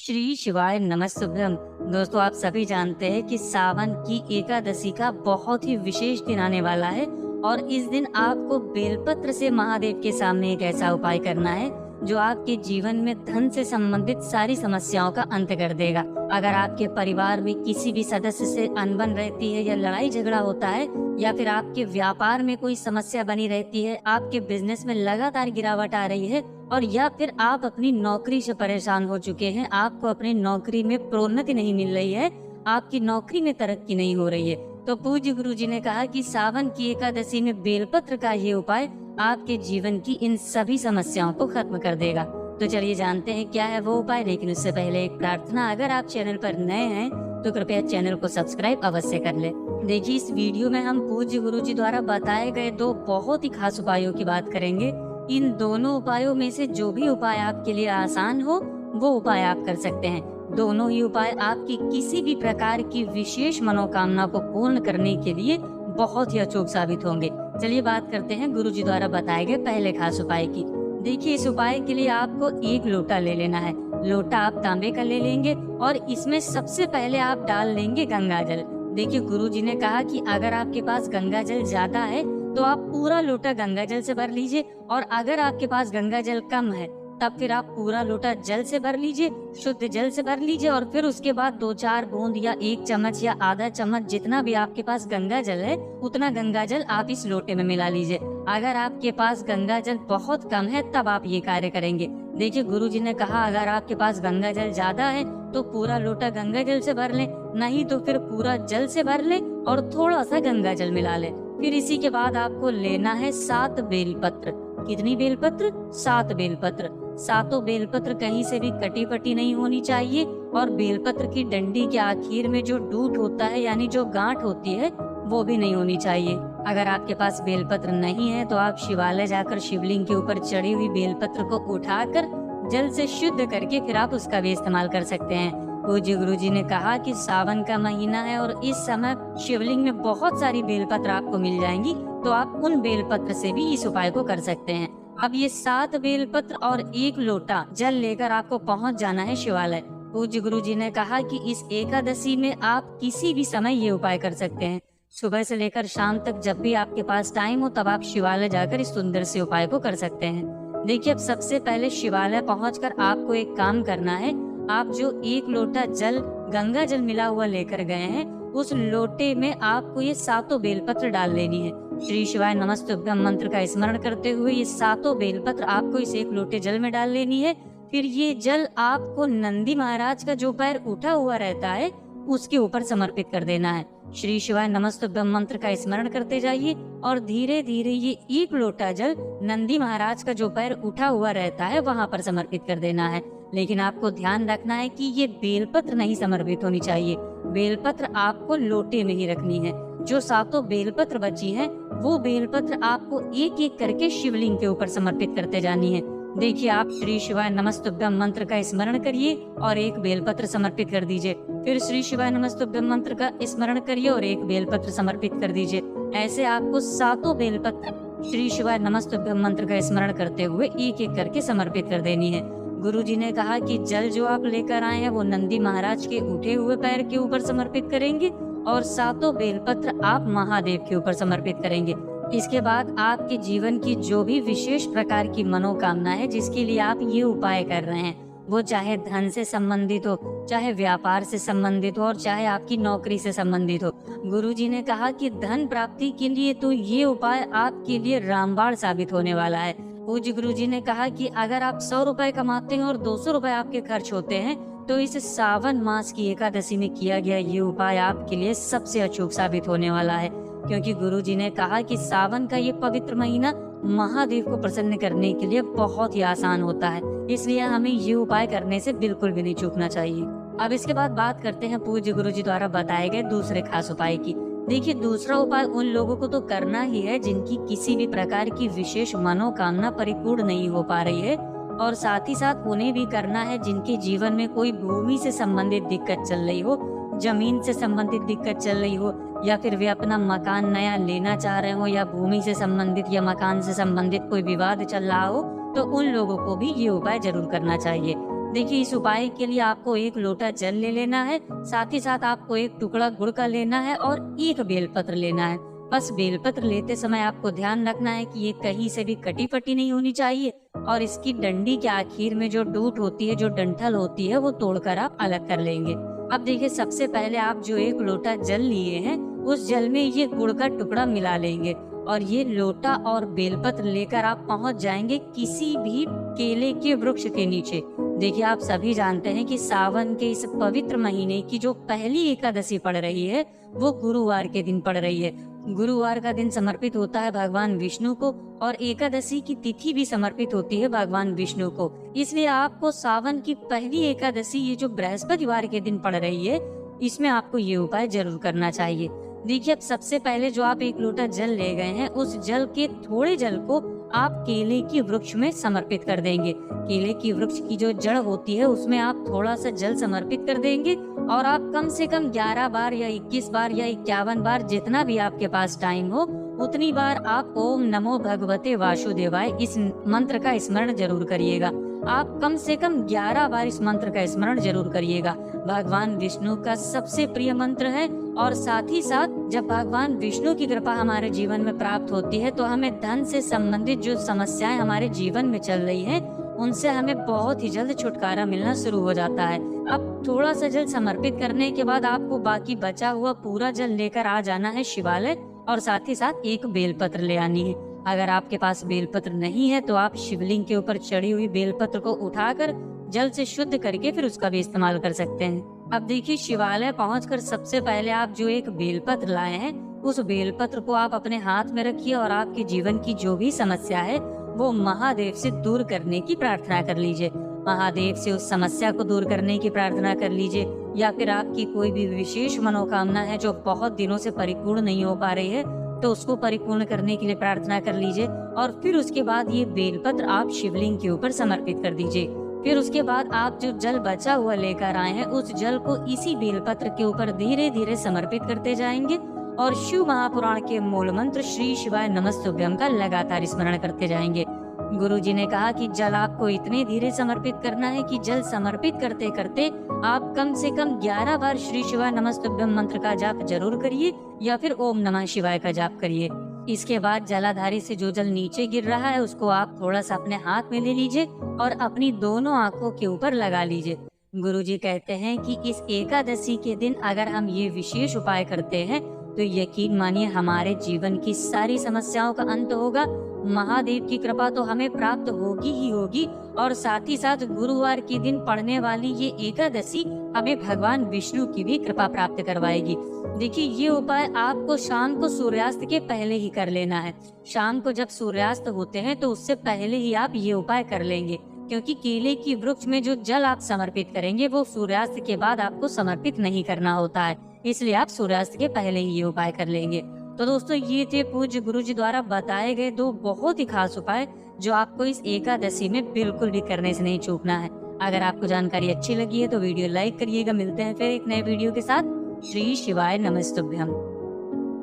श्री शिवाय नमस्तुभ्यम। दोस्तों, आप सभी जानते हैं कि सावन की एकादशी का बहुत ही विशेष दिन आने वाला है और इस दिन आपको बेलपत्र से महादेव के सामने एक ऐसा उपाय करना है जो आपके जीवन में धन से संबंधित सारी समस्याओं का अंत कर देगा। अगर आपके परिवार में किसी भी सदस्य से अनबन रहती है या लड़ाई झगड़ा होता है या फिर आपके व्यापार में कोई समस्या बनी रहती है, आपके बिजनेस में लगातार गिरावट आ रही है और या फिर आप अपनी नौकरी से परेशान हो चुके हैं, आपको अपनी नौकरी में प्रोन्नति नहीं मिल रही है, आपकी नौकरी में तरक्की नहीं हो रही है, तो पूज्य गुरु जी ने कहा कि सावन की एकादशी में बेलपत्र का ये उपाय आपके जीवन की इन सभी समस्याओं को खत्म कर देगा। तो चलिए जानते हैं क्या है वो उपाय। लेकिन उससे पहले एक प्रार्थना, अगर आप चैनल पर नए हैं तो कृपया चैनल को सब्सक्राइब अवश्य कर ले। देखिए, इस वीडियो में हम पूज्य गुरु जी द्वारा बताए गए दो बहुत ही खास उपायों की बात करेंगे। इन दोनों उपायों में से जो भी उपाय आपके लिए आसान हो वो उपाय आप कर सकते हैं। दोनों ही उपाय आपकी किसी भी प्रकार की विशेष मनोकामना को पूर्ण करने के लिए बहुत ही अचूक साबित होंगे। चलिए बात करते हैं गुरु जी द्वारा बताए गए पहले खास उपाय की। देखिए, इस उपाय के लिए आपको एक लोटा ले लेना है। लोटा आप तांबे का ले लेंगे और इसमें सबसे पहले आप डाल लेंगे गंगा जल। देखिए, गुरु जी ने कहा कि अगर आपके पास गंगा जल ज्यादा है तो आप पूरा लोटा गंगा जल से भर लीजिए और अगर आपके पास गंगा जल कम है तब फिर आप पूरा लोटा जल से भर लीजिए, शुद्ध जल से भर लीजिए और फिर उसके बाद 2-4 बूंद या 1 चम्मच या आधा चम्मच, जितना भी आपके पास गंगा जल है उतना गंगा जल आप इस लोटे में मिला लीजिए। अगर आपके पास गंगा जल बहुत कम है तब आप ये कार्य करेंगे। देखिए, गुरु जी ने कहा अगर आपके पास गंगा जल ज्यादा है तो पूरा लोटा गंगा जल से भर ले, नहीं तो फिर पूरा जल से भर ले और थोड़ा सा गंगा जल मिला ले। फिर इसी के बाद आपको लेना है 7 बेलपत्र। कितनी बेलपत्र? 7 बेलपत्र। सातों बेलपत्र कहीं से भी कटी पटी नहीं होनी चाहिए और बेलपत्र की डंडी के आखिर में जो डूट होता है यानी जो गांठ होती है वो भी नहीं होनी चाहिए। अगर आपके पास बेलपत्र नहीं है तो आप शिवालय जाकर शिवलिंग के ऊपर चढ़ी हुई बेलपत्र को उठाकर जल से शुद्ध करके फिर आप उसका भी इस्तेमाल कर सकते हैं। पूज्य गुरु जी ने कहा कि सावन का महीना है और इस समय शिवलिंग में बहुत सारी बेलपत्र आपको मिल जाएंगी, तो आप उन बेलपत्र से भी इस उपाय को कर सकते हैं। अब ये 7 बेलपत्र और 1 लोटा जल लेकर आपको पहुंच जाना है शिवालय। पूज्य गुरु जी ने कहा कि इस एकादशी में आप किसी भी समय ये उपाय कर सकते हैं। सुबह से लेकर शाम तक जब भी आपके पास टाइम हो तब आप शिवालय जाकर इस सुंदर से उपाय को कर सकते हैं। देखिए, अब सबसे पहले शिवालय पहुंचकर आपको एक काम करना है। आप जो 1 लोटा जल गंगा जल मिला हुआ लेकर गए हैं उस लोटे में आपको ये 7 बेलपत्र डाल लेनी है। श्री शिवाय नमस्तुभ्यम मंत्र का स्मरण करते हुए ये 7 बेलपत्र आपको इस 1 लोटे जल में डाल लेनी है। फिर ये जल आपको नंदी महाराज का जो पैर उठा हुआ रहता है उसके ऊपर समर्पित कर देना है। श्री शिवाय नमस्तुभ्यम मंत्र का स्मरण करते जाइए और धीरे धीरे ये 1 लोटा जल नंदी महाराज का जो पैर उठा हुआ रहता है वहाँ पर समर्पित कर देना है। लेकिन आपको ध्यान रखना है कि ये बेलपत्र नहीं समर्पित होनी चाहिए। बेलपत्र आपको लोटे में ही रखनी है। जो 7 बेलपत्र बची हैं, वो बेलपत्र आपको एक एक करके शिवलिंग के ऊपर समर्पित करते जानी है। देखिए, आप श्री शिवाय नमस्तुभ्यम मंत्र का स्मरण करिए और 1 बेलपत्र समर्पित कर दीजिए। फिर श्री शिवाय नमस्तुभ्यम मंत्र का स्मरण करिए और 1 बेलपत्र समर्पित कर दीजिए। ऐसे आपको 7 बेलपत्र श्री शिवाय नमस्तुभ्यम मंत्र का स्मरण करते हुए एक एक करके समर्पित कर देनी है। गुरु जी ने कहा कि जल जो आप लेकर आए हैं वो नंदी महाराज के उठे हुए पैर के ऊपर समर्पित करेंगे और 7 बेलपत्र आप महादेव के ऊपर समर्पित करेंगे। इसके बाद आपके जीवन की जो भी विशेष प्रकार की मनोकामना है जिसके लिए आप ये उपाय कर रहे हैं, वो चाहे धन से संबंधित हो, चाहे व्यापार से संबंधित हो और चाहे आपकी नौकरी से संबंधित हो, गुरु जी ने कहा कि धन प्राप्ति के लिए तो ये उपाय आपके लिए रामबाण साबित होने वाला है। पूज्य गुरु जी ने कहा कि अगर आप 100 रुपए कमाते हैं और 200 रुपए आपके खर्च होते हैं तो इस सावन मास की एकादशी में किया गया ये उपाय आपके लिए सबसे अचूक साबित होने वाला है। क्योंकि गुरु जी ने कहा कि सावन का ये पवित्र महीना महादेव को प्रसन्न करने के लिए बहुत ही आसान होता है, इसलिए हमें ये उपाय करने से बिल्कुल भी नहीं चूकना चाहिए। अब इसके बाद बात करते हैं पूज्य गुरु जी द्वारा बताए गए दूसरे खास उपाय की। देखिए, दूसरा उपाय उन लोगों को तो करना ही है जिनकी किसी भी प्रकार की विशेष मनोकामना परिपूर्ण नहीं हो पा रही है और साथ ही साथ उन्हें भी करना है जिनके जीवन में कोई भूमि से संबंधित दिक्कत चल रही हो, जमीन से संबंधित दिक्कत चल रही हो या फिर वे अपना मकान नया लेना चाह रहे हो या भूमि से संबंधित या मकान से संबंधित कोई विवाद चल रहा हो, तो उन लोगों को भी ये उपाय जरूर करना चाहिए। देखिए, इस उपाय के लिए आपको 1 लोटा जल ले लेना है, साथ ही साथ आपको 1 टुकड़ा गुड़ का लेना है और 1 बेलपत्र लेना है। बस बेलपत्र लेते समय आपको ध्यान रखना है कि ये कहीं से भी कटी-फटी नहीं होनी चाहिए और इसकी डंडी के आखिर में जो डूट होती है, जो डंठल होती है, वो तोड़कर आप अलग कर लेंगे। अब देखिए, सबसे पहले आप जो 1 लोटा जल लिए हैं, उस जल में ये गुड़ का टुकड़ा मिला लेंगे और ये लोटा और बेलपत्र लेकर आप पहुंच जाएंगे किसी भी केले के वृक्ष के नीचे। देखिए, आप सभी जानते हैं कि सावन के इस पवित्र महीने की जो पहली एकादशी पड़ रही है, वो गुरुवार के दिन पड़ रही है। गुरुवार का दिन समर्पित होता है भगवान विष्णु को और एकादशी की तिथि भी समर्पित होती है भगवान विष्णु को। इसलिए आपको सावन की पहली एकादशी, ये जो बृहस्पतिवार के दिन पड़ रही है, इसमें आपको ये उपाय जरूर करना चाहिए। देखिए, अब सबसे पहले जो आप 1 लोटा जल ले गए हैं, उस जल के थोड़े जल को आप केले की वृक्ष में समर्पित कर देंगे। केले की वृक्ष की जो जड़ होती है, उसमें आप थोड़ा सा जल समर्पित कर देंगे और आप कम से कम 11 बार या 21 बार या 51 बार, जितना भी आपके पास टाइम हो, उतनी बार आप ओम नमो भगवते वासुदेवाय इस मंत्र का स्मरण जरूर करिएगा। आप कम से कम 11 बार इस मंत्र का स्मरण जरूर करिएगा। भगवान विष्णु का सबसे प्रिय मंत्र है और साथ ही साथ जब भगवान विष्णु की कृपा हमारे जीवन में प्राप्त होती है, तो हमें धन से संबंधित जो समस्याएं हमारे जीवन में चल रही है, उनसे हमें बहुत ही जल्द छुटकारा मिलना शुरू हो जाता है। अब थोड़ा सा जल समर्पित करने के बाद आपको बाकी बचा हुआ पूरा जल लेकर आ जाना है शिवालय और साथ ही साथ 1 बेलपत्र ले आनी है। अगर आपके पास बेलपत्र नहीं है तो आप शिवलिंग के ऊपर चढ़ी हुई बेलपत्र को उठाकर जल से शुद्ध करके फिर उसका भी इस्तेमाल कर सकते हैं। अब देखिए, शिवालय पहुंचकर सबसे पहले आप जो 1 बेलपत्र लाए हैं, उस बेलपत्र को आप अपने हाथ में रखिए और आपके जीवन की जो भी समस्या है, वो महादेव से दूर करने की प्रार्थना कर लीजिए। महादेव से उस समस्या को दूर करने की प्रार्थना कर लीजिए, या फिर आपकी कोई भी विशेष मनोकामना है जो बहुत दिनों से परिपूर्ण नहीं हो पा रही है, तो उसको परिपूर्ण करने के लिए प्रार्थना कर लीजिए और फिर उसके बाद ये बेलपत्र आप शिवलिंग के ऊपर समर्पित कर दीजिए। फिर उसके बाद आप जो जल बचा हुआ लेकर आए हैं, उस जल को इसी बेलपत्र के ऊपर धीरे धीरे समर्पित करते जाएंगे और शिव महापुराण के मूल मंत्र श्री शिवाय नमस्तुभ्यम का लगातार स्मरण करते जाएंगे। गुरुजी ने कहा कि जल आपको इतने धीरे समर्पित करना है कि जल समर्पित करते करते आप कम से कम 11 बार श्री शिवाय नमस्तुभ्यम मंत्र का जाप जरूर करिए या फिर ओम नमः शिवाय का जाप करिए। इसके बाद जलाधारी से जो जल नीचे गिर रहा है, उसको आप थोड़ा सा अपने हाथ में ले लीजिए और अपनी दोनों आंखों के ऊपर लगा लीजिए। गुरुजी कहते हैं कि इस एकादशी के दिन अगर हम ये विशेष उपाय करते हैं, तो यकीन मानिए हमारे जीवन की सारी समस्याओं का अंत होगा। महादेव की कृपा तो हमें प्राप्त होगी ही होगी और साथ ही साथ गुरुवार के दिन पड़ने वाली ये एकादशी हमें भगवान विष्णु की भी कृपा प्राप्त करवाएगी। देखिए, ये उपाय आपको शाम को सूर्यास्त के पहले ही कर लेना है। शाम को जब सूर्यास्त होते हैं तो उससे पहले ही आप ये उपाय कर लेंगे, क्योंकि केले की वृक्ष में जो जल आप समर्पित करेंगे वो सूर्यास्त के बाद आपको समर्पित नहीं करना होता है, इसलिए आप सूर्यास्त के पहले ही ये उपाय कर लेंगे। तो दोस्तों, ये थे पूज्य गुरुजी द्वारा बताए गए 2 बहुत ही खास उपाय जो आपको इस एकादशी में बिल्कुल भी करने से नहीं चूकना है। अगर आपको जानकारी अच्छी लगी है तो वीडियो लाइक करिएगा। मिलते हैं फिर एक नए वीडियो के साथ। श्री शिवाय नमस्तुभ्यम।